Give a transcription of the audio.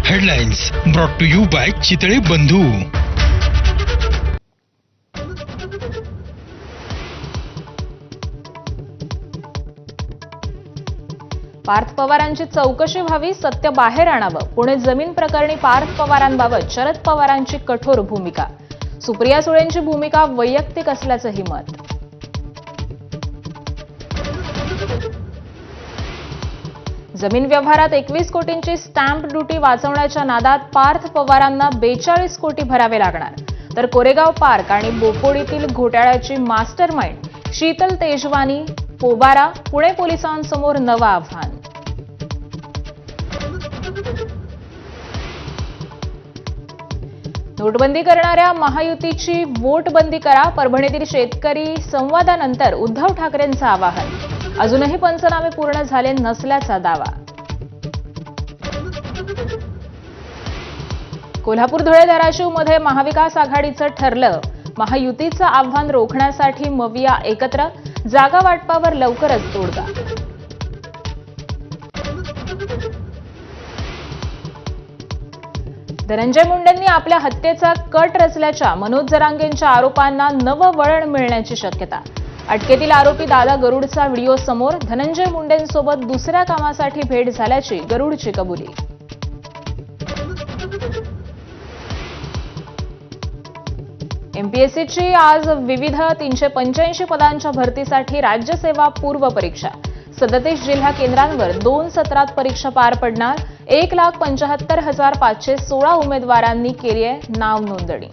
Headlines brought to you by Chitale Bandhu. Parth पवारांची चौकशी व्हावी, सत्य बाहेर आणावं. पुणे जमीन प्रकरणी पार्थ पवारांबाबत शरद पवारांची कठोर भूमिका. सुप्रिया सुळेंची भूमिका वैयक्तिक असल्याचंही मत. जमीन व्यवहारात 21 कोटींची स्टॅम्प ड्युटी वाचवण्याच्या नादात पार्थ पवारांना 42 कोटी भरावे लागणार. तर कोरेगाव पार्क आणि बोपोडीतील घोटाळ्याची मास्टर माइंड शीतल तेजवानी पोबारा. पुणे पोलिसांसमोर नवं आव्हान. नोटबंदी करणाऱ्या महायुतीची वोटबंदी करा. परभणीतील शेतकरी संवादानंतर उद्धव ठाकरेंचं आवाहन. अजूनही पंचनामे पूर्ण झाले नसल्याचा दावा. कोल्हापूर धुळे धाराशिवमध्ये महाविकास आघाडीचं ठरलं. महायुतीचं आव्हान रोखण्यासाठी मविया एकत्र. जागा वाटपावर लवकरच तोडगा. धनंजय मुंडेंनी आपल्या हत्येचा कट रचल्याच्या मनोज जरांगेंच्या आरोपांना नवं वळण मिळण्याची शक्यता. अटकेतील आरोपी दादा गरुडचा व्हिडिओ समोर. धनंजय मुंडेंसोबत दुसऱ्या कामासाठी भेट झाल्याची गरुडची कबुली. एमपीएससीची आज विविध 385 पदांच्या भरतीसाठी राज्यसेवा पूर्व परीक्षा. 37 जिल्हा केंद्रांवर 2 सत्रात परीक्षा पार पडणार. 1,75,516 उमेदवारांनी केली आहे नाव नोंदणी.